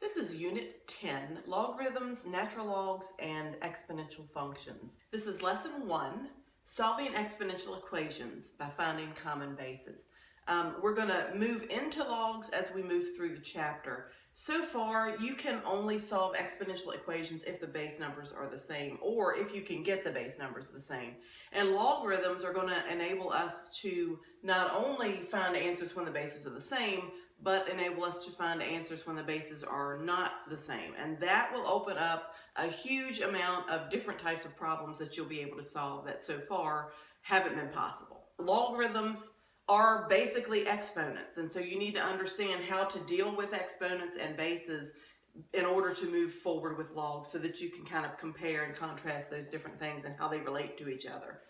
This is Unit 10, Logarithms, Natural Logs, and Exponential Functions. This is Lesson 1, Solving Exponential Equations by Finding Common Bases. We're going to move into logs as we move through the chapter. So far, you can only solve exponential equations if the base numbers are the same, or if you can get the base numbers the same. And logarithms are going to enable us to not only find answers when the bases are the same, but enable us to find answers when the bases are not the same. And that will open up a huge amount of different types of problems that you'll be able to solve that so far haven't been possible. Logarithms are basically exponents, and so you need to understand how to deal with exponents and bases in order to move forward with logs so that you can kind of compare and contrast those different things and how they relate to each other.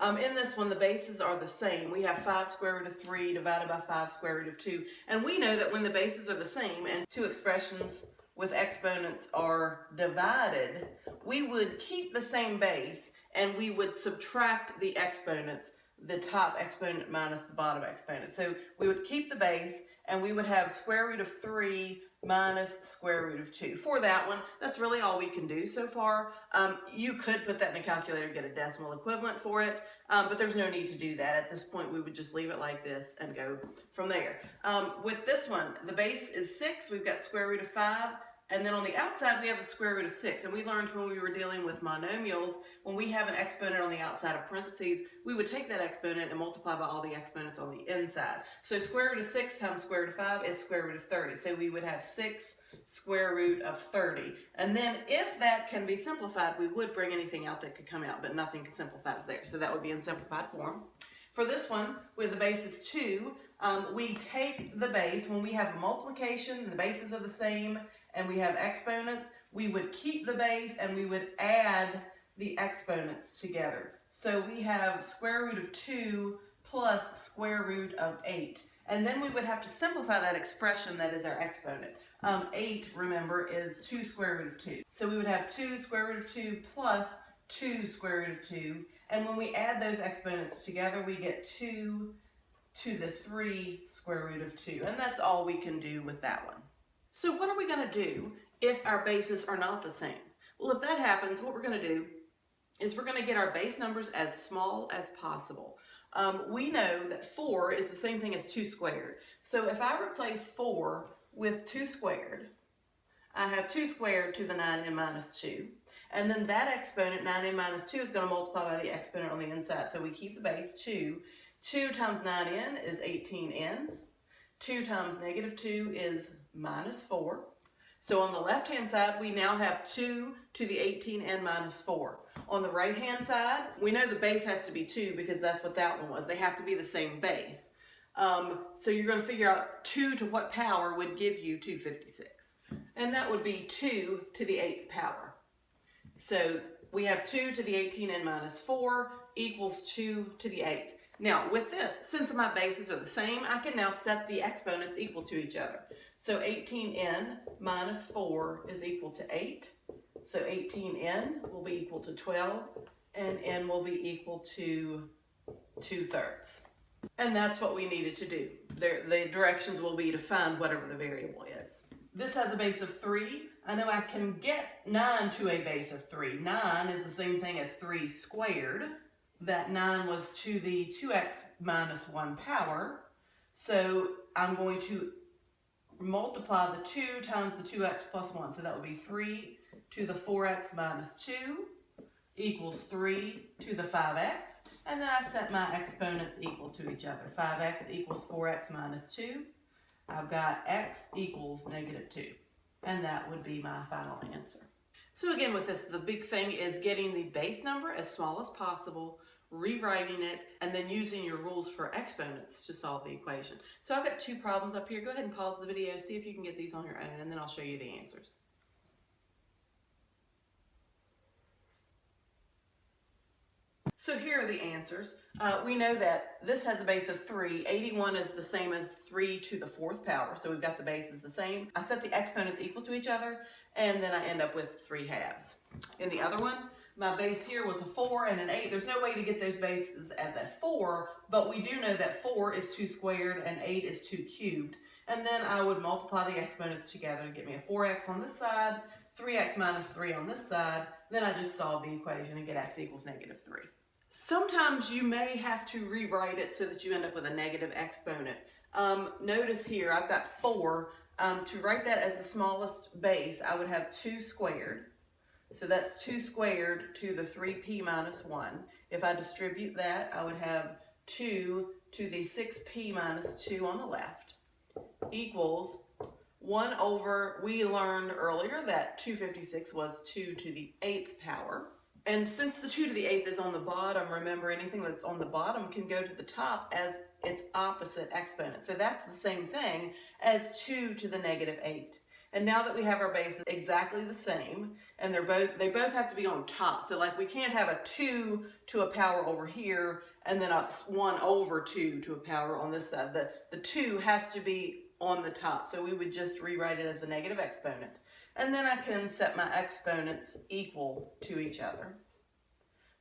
In this one, the bases are the same. We have 5 square root of 3 divided by 5 square root of 2. And we know that when the bases are the same and two expressions with exponents are divided, we would keep the same base and we would subtract the exponents, the top exponent minus the bottom exponent. So we would keep the base and we would have square root of 3 minus square root of 2. For that one, that's really all we can do so far. You could put that in a calculator, get a decimal equivalent for it, but there's no need to do that. At this point, we would just leave it like this and go from there. With this one, the base is 6. We've got square root of 5. And then on the outside, we have the square root of 6. And we learned when we were dealing with monomials, when we have an exponent on the outside of parentheses, we would take that exponent and multiply by all the exponents on the inside. So square root of 6 times square root of 5 is square root of 30. So we would have 6 square root of 30. And then if that can be simplified, we would bring anything out that could come out, but nothing simplifies there. So that would be in simplified form. For this one, with the base is 2, we take the base. When we have a multiplication and the bases are the same, and we have exponents, we would keep the base and we would add the exponents together. So we have square root of 2 plus square root of 8. And then we would have to simplify that expression that is our exponent. 8, remember, is 2 square root of 2. So we would have 2 square root of 2 plus 2 square root of 2. And when we add those exponents together, we get 2 to the 3 square root of 2. And that's all we can do with that one. So what are we going to do if our bases are not the same? Well, if that happens, what we're going to do is we're going to get our base numbers as small as possible. We know that 4 is the same thing as 2 squared. So if I replace 4 with 2 squared, I have 2 squared to the 9n minus 2. And then that exponent, 9n minus 2, is going to multiply by the exponent on the inside. So we keep the base 2. 2 times 9n is 18n. 2 times negative 2 is minus 4. So on the left-hand side, we now have 2 to the 18n minus 4. On the right-hand side, we know the base has to be 2 because that's what that one was. They have to be the same base. So you're going to figure out 2 to what power would give you 256. And that would be 2 to the 8th power. So we have 2 to the 18n minus 4 equals 2 to the 8th. Now, with this, since my bases are the same, I can now set the exponents equal to each other. So 18n minus 4 is equal to 8. So 18n will be equal to 12, and n will be equal to 2/3. And that's what we needed to do. The directions will be to find whatever the variable is. This has a base of 3. I know I can get 9 to a base of 3. 9 is the same thing as 3 squared. That 9 was to the 2x minus 1 power. So I'm going to multiply the 2 times the 2x plus 1. So that would be 3 to the 4x minus 2 equals 3 to the 5x. And then I set my exponents equal to each other. 5x equals 4x minus 2. I've got x equals negative 2. And that would be my final answer. So again, with this, the big thing is getting the base number as small as possible, rewriting it, and then using your rules for exponents to solve the equation. So I've got 2 problems up here. Go ahead and pause the video, see if you can get these on your own, and then I'll show you the answers. So here are the answers. We know that this has a base of 3. 81 is the same as 3 to the 4th power, so we've got the bases the same. I set the exponents equal to each other, and then I end up with 3 halves. In the other one, my base here was a 4 and an 8. There's no way to get those bases as a 4, but we do know that 4 is 2 squared and 8 is 2 cubed. And then I would multiply the exponents together to get me a 4x on this side, 3x minus 3 on this side. Then I just solve the equation and get x equals negative 3. Sometimes you may have to rewrite it so that you end up with a negative exponent. Notice here I've got 4. To write that as the smallest base, I would have 2 squared. So that's 2 squared to the 3p minus 1. If I distribute that, I would have 2 to the 6p minus 2 on the left equals 1 over, we learned earlier that 256 was 2 to the 8th power. And since the 2 to the 8th is on the bottom, remember anything that's on the bottom can go to the top as its opposite exponent. So that's the same thing as 2 to the negative 8. And now that we have our bases exactly the same, and they both have to be on top. So like we can't have a 2 to a power over here and then a 1 over 2 to a power on this side. The 2 has to be on the top. So we would just rewrite it as a negative exponent. And then I can set my exponents equal to each other.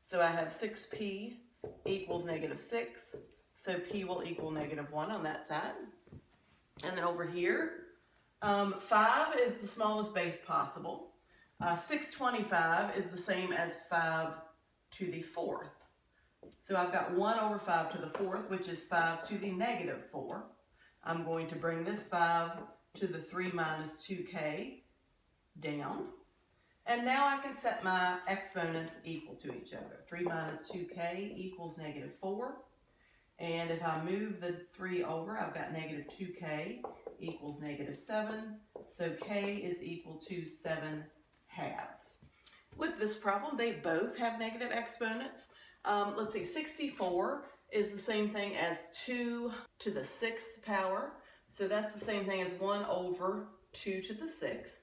So I have 6p equals negative 6. So p will equal negative 1 on that side. And then over here, 5 is the smallest base possible. 625 is the same as 5 to the 4th. So I've got 1 over 5 to the 4th, which is 5 to the negative 4. I'm going to bring this 5 to the 3 minus 2k down. And now I can set my exponents equal to each other. 3 minus 2k equals negative 4. And if I move the 3 over, I've got negative 2k equals negative 7. So k is equal to 7 halves. With this problem, they both have negative exponents. Let's see, 64 is the same thing as 2 to the 6th power. So that's the same thing as 1 over 2 to the 6th.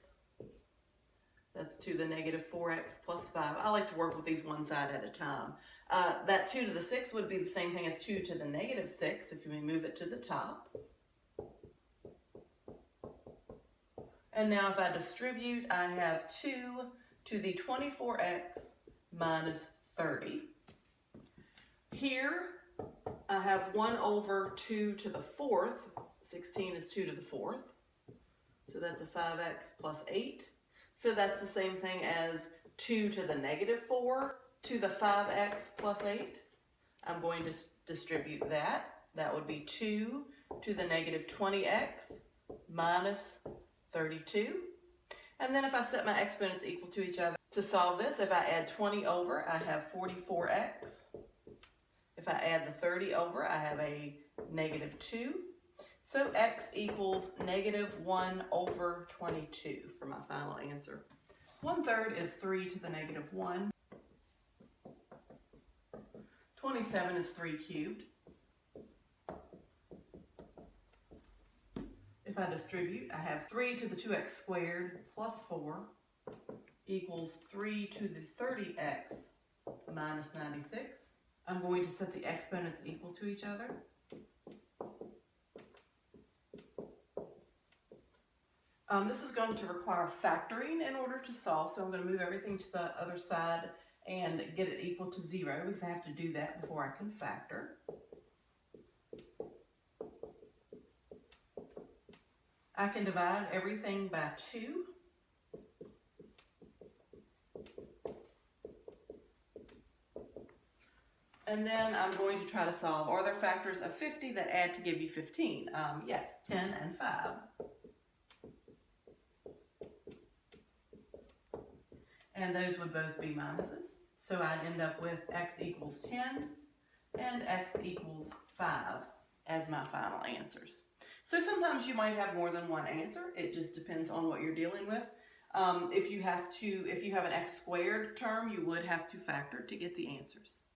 That's to the negative 4x plus 5. I like to work with these one side at a time. That 2 to the 6 would be the same thing as 2 to the negative 6 if we move it to the top. And now if I distribute, I have 2 to the 24x minus 30. Here, I have 1 over 2 to the 4th. 16 is 2 to the 4th. So that's a 5x plus 8. So that's the same thing as 2 to the negative 4 to the 5x plus 8. I'm going to distribute that. That would be 2 to the negative 20x minus 32. And then if I set my exponents equal to each other, to solve this, if I add 20 over, I have 44x. If I add the 30 over, I have a negative 2. So x equals negative 1 over 22 for my final answer. 1/3 is 3 to the negative 1. 27 is 3 cubed. If I distribute, I have 3 to the 2x squared plus 4 equals 3 to the 30x minus 96. I'm going to set the exponents equal to each other. This is going to require factoring in order to solve, so I'm going to move everything to the other side and get it equal to 0 because I have to do that before I can factor. I can divide everything by 2. And then I'm going to try to solve, are there factors of 50 that add to give you 15? Yes, 10 and 5. And those would both be minuses. So I'd end up with x equals 10 and x equals 5 as my final answers. So sometimes you might have more than one answer. It just depends on what you're dealing with. If you have an x squared term, you would have to factor to get the answers.